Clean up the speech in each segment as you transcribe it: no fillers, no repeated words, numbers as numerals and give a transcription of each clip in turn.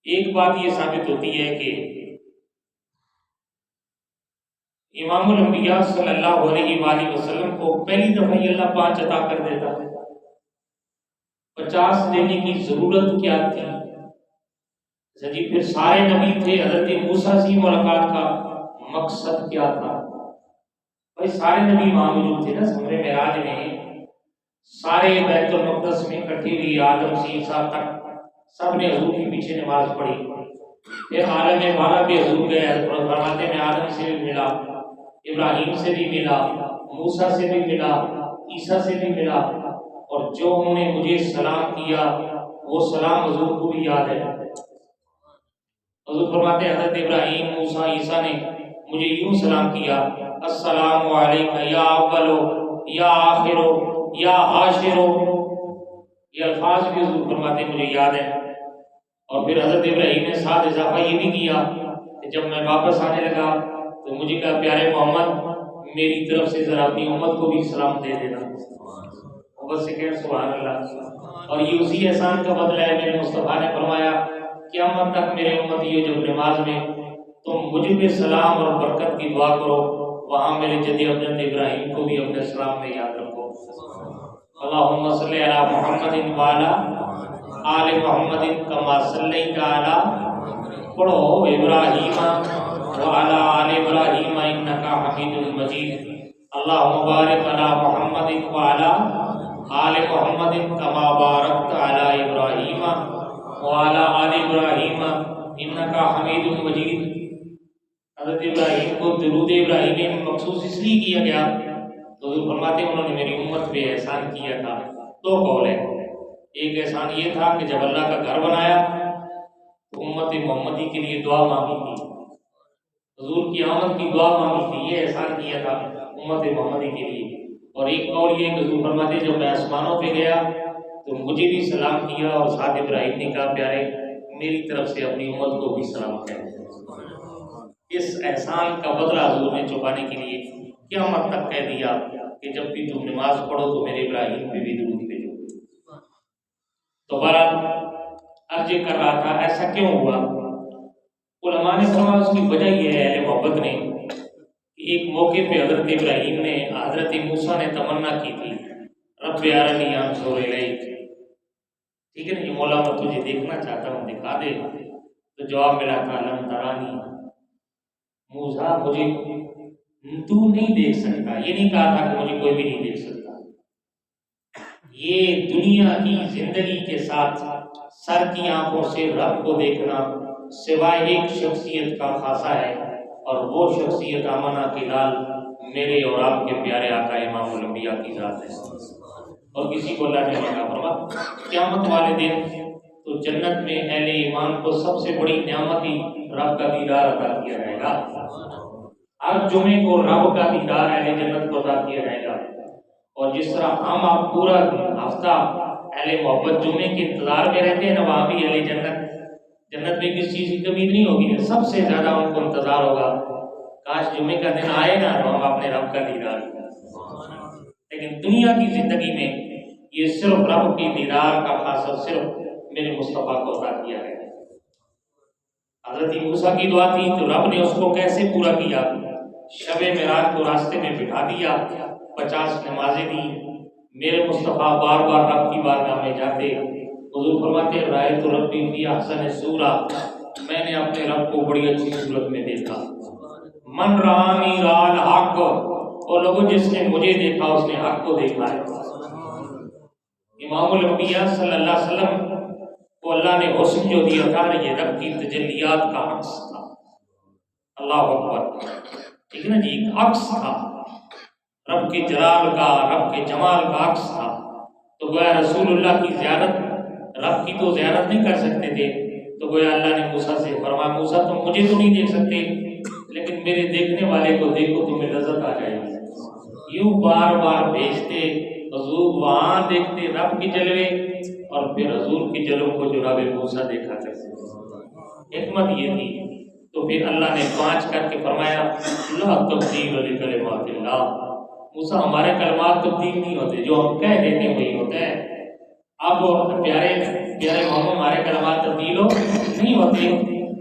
ایک بات یہ ثابت ہوتی ہے کہ امام الانبیاء صلی اللہ علیہ وآلہ وسلم کو پہلی دفعہ یہ اللہ 5 عطا کر دیتا ہے، 50 دینے کی ضرورت کیا تھی؟ جی پھر سارے نبی تھے، حضرت موسیٰ سے ملاقات کا مقصد کیا تھا؟ بھائی سارے نبی وہاں موجود تھے نا سمرے معراج میں، سارے بیت المقدس میں اکٹھی ہوئی، آدم سے عیسیٰ تک سب نے حضور کے پیچھے نماز پڑھی۔ پھر عالم بالا بھی حضور گئے، فرماتے میں آدم سے بھی ملا، ابراہیم سے بھی ملا، موسیٰ سے بھی ملا، عیسیٰ سے بھی ملا، اور جو انہوں نے مجھے سلام کیا وہ سلام حضور کو بھی یاد ہے۔ حضور فرماتے ہیں حضرت ابراہیم، موسیٰ، عیسیٰ نے مجھے یوں سلام کیا، السلام علیکم یا اولو یا آخرو یا حاشرو، یہ الفاظ بھی حضور فرماتے ہیں مجھے یاد ہے۔ اور پھر حضرت ابراہیم نے ساتھ اضافہ یہ بھی کیا کہ جب میں واپس آنے لگا تو مجھے کہا پیارے محمد میری طرف سے ذرا اپنی امت کو بھی سلام دے دینا، بس سے کہہ سبحان اللہ۔ اور یہ اسی احسان کا بدلہ ہے، میرے مصطفیٰ نے فرمایا قیامت تک میرے امتی جب نماز میں تم مجھے بھی سلام اور برکت کی دعا کرو، وہاں میرے جدی حضرت ابراہیم کو بھی اپنے سلام میں یاد رکھو۔ اللہم صلی علی محمد وعلی آل محمد کما صلیت علی، پڑھو ابراہیم وعلی آل ابراہیم انکا حمید مجید، اللہم بارک علی محمد وعلی آل محمد کما بارکت علی ابراہیم وعلی آل ابراہیم انکا حمید مجید۔ حضرت ابراہیم کو درود ابراہیمی مخصوص اس لیے کیا گیا تو حضور فرماتے ہیں انہوں نے میری امت پہ احسان کیا تھا۔ دو قول ہے، ایک احسان یہ تھا کہ جب اللہ کا گھر بنایا تو امت محمدی کے لیے دعا مانگی تھی، حضور کی آمد کی دعا مانگی تھی، یہ احسان کیا تھا امت محمدی کے لیے۔ اور ایک قول یہ کہ حضور فرماتے ہیں جب میں آسمانوں پہ گیا تو مجھے بھی سلام کیا، اور ساتھ ابراہیم نے کہا پیارے میری طرف سے اپنی امت کو بھی سلام کہہ۔ اس احسان کا بدلہ حضور نے چکانے کے لیے قیامت تک کہہ دیا کہ جب بھی تم نماز پڑھو تو میرے ابراہیم پہ بھی درود بھیجو۔ دوبارہ عرض کر رہا تھا ایسا کیوں ہوا؟ علماء نے کہا اس کی وجہ یہ ہے اہل محبت نے کہ ایک موقع پہ حضرت ابراہیم نے حضرت موسیٰ نے تمنا کی تھی رب ارنی انظر الیک، ٹھیک ہے نا، یہ مولا میں تجھے دیکھنا چاہتا ہوں دکھا دے، تو جواب ملا تھا لن ترانی، موسیٰ مجھے تو نہیں دیکھ سکتا، یہ نہیں کہا تھا کہ مجھے کوئی بھی نہیں دیکھ سکتا۔ یہ دنیا کی زندگی کے ساتھ سر کی آنکھوں سے رب کو دیکھنا سوائے ایک شخصیت کا خاصہ ہے، اور وہ شخصیت آمنہ کی لال میرے اور آپ کے پیارے آقا امام الانبیاء کی ذات ہے، اور کسی کو اللہ نے منع فرما۔ قیامت والے دن تو جنت میں اہل ایمان کو سب سے بڑی نعمت ہی رب کا دیدار عطا کیا جائے گا۔ ہر جمعے کو رب کا دیدار اہل جنت کو عطا کیا جائے گا، اور جس طرح ہم آپ پورا ہفتہ اہل محبت جمعے کے انتظار میں رہتے ہیں نا، وہاں بھی اہل جنت میں کس چیز کی کمی نہیں ہوگی، سب سے زیادہ ان کو انتظار ہوگا کاش جمعے کا دن آئے نا تو ہم اپنے رب کا دیدار کریں۔ لیکن دنیا کی زندگی میں یہ صرف رب کی دیدار کا خاصہ صرف میرے مصطفیٰ کو عطا کیا ہے۔ حضرت موسیٰ کی دعا تھی تو رب نے اس کو کیسے پورا کیا؟ شب معراج کو راستے میں بٹھا دیا، 50 نمازیں دی، میرے مصطفیٰ بار بار رب کی بارگاہ میں جاتے، حضور فرماتے رأیت ربی فی احسن صورہ، میں نے اپنے رب کو بڑی اچھی صورت میں دیکھا۔ من رآنی رأى الحق، اور لوگوں جس نے مجھے دیکھا اس نے حق کو دیکھا ہے۔ امام الانبیاء صلی اللہ علیہ وسلم کو اللہ نے حسن جو دیا تھا یہ رب کی تجلیات کا عکس تھا۔ اللہ اکبر، ٹھیک ہے نا جی، ایک عکس تھا رب کے جلال کا، رب کے جمال کا عکس تھا۔ تو گویا رسول اللہ کی زیارت، رب کی تو زیارت نہیں کر سکتے تھے، تو گویا اللہ نے موسیٰ سے فرمایا موسیٰ تم مجھے تو نہیں دیکھ سکتے لیکن میرے دیکھنے والے کو دیکھو تمہیں لذت آ جائے گی۔ یوں بار بار بھیجتے، حضور وہاں دیکھتے رب کی جلوے، اور پھر حضور کی جلووں کو جناب موسیٰ دیکھا کرتے۔ حکمت یہ تھی۔ تو پھر اللہ نے 5 کر کے فرمایا لا تبدیل لکلمات اللہ، موسیٰ ہمارے کلمات تبدیل نہیں ہوتے، جو ہم کہہ دیتے وہی ہوتا ہے۔ اب پیارے پیارے محمد ہمارے کلمات تبدیل نہیں ہوتے،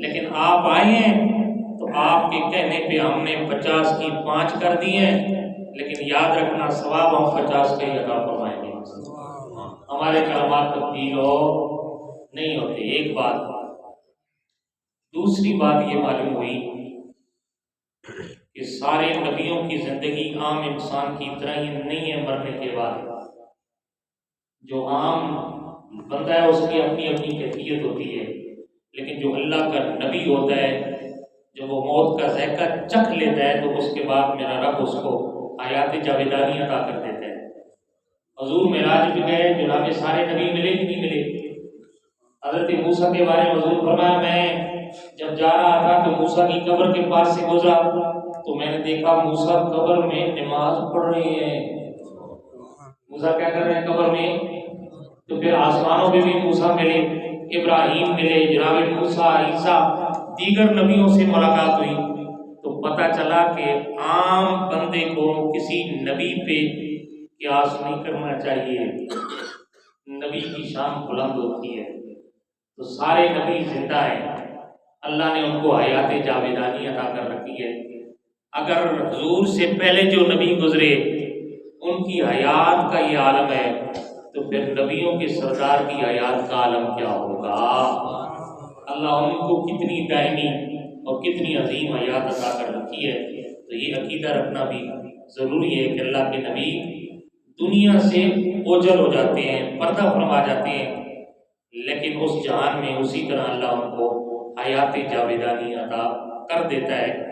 لیکن آپ آئے ہیں تو آپ کے کہنے پہ ہم نے 50 کی 5 کر دی ہیں، لیکن یاد رکھنا ثواب ہم 50 کا ہی عطا فرمائیں گے، ہمارے کلمات تبدیل نہیں ہوتے۔ ایک بات۔ دوسری بات یہ معلوم ہوئی کہ سارے نبیوں کی زندگی عام انسان کی طرح ہی نہیں ہے مرنے کے بعد۔ جو عام بندہ ہے اس کی اپنی اپنی کیفیت ہوتی ہے، لیکن جو اللہ کا نبی ہوتا ہے جب وہ موت کا ذائقہ چکھ لیتا ہے تو اس کے بعد میرا رب اس کو حیات جاویدانی عطا کر دیتا ہے۔ حضور معراج بھی گئے، جناب سارے نبی ملے کہ نہیں ملے؟ حضرت موسیٰ کے بارے میں حضور فرمایا میں جب جا رہا تھا تو موسیٰ کی قبر کے پاس سے گزرا تو میں نے دیکھا موسیٰ قبر میں نماز پڑھ رہے ہیں۔ موسیٰ کیا کر رہے ہیں قبر میں؟ تو پھر آسمانوں میں بھی موسیٰ ملے، ابراہیم ملے، جناب موسیٰ، عیسیٰ، دیگر نبیوں سے ملاقات ہوئی تو پتہ چلا کہ عام بندے کو کسی نبی پہ قیاس نہیں کرنا چاہیے، نبی کی شان بلند ہوتی ہے۔ تو سارے نبی زندہ ہیں، اللہ نے ان کو حیات جاویدانی عطا کر رکھی ہے۔ اگر حضور سے پہلے جو نبی گزرے ان کی حیات کا یہ عالم ہے تو پھر نبیوں کے سردار کی حیات کا عالم کیا ہوگا؟ اللہ ان کو کتنی دائمی اور کتنی عظیم حیات عطا کر رکھی ہے۔ تو یہ عقیدہ رکھنا بھی ضروری ہے کہ اللہ کے نبی دنیا سے اوجھل ہو جاتے ہیں، پردہ فرما جاتے ہیں، لیکن اس جہان میں اسی طرح اللہ ان کو حیات جاویدانی عطا کر دیتا ہے۔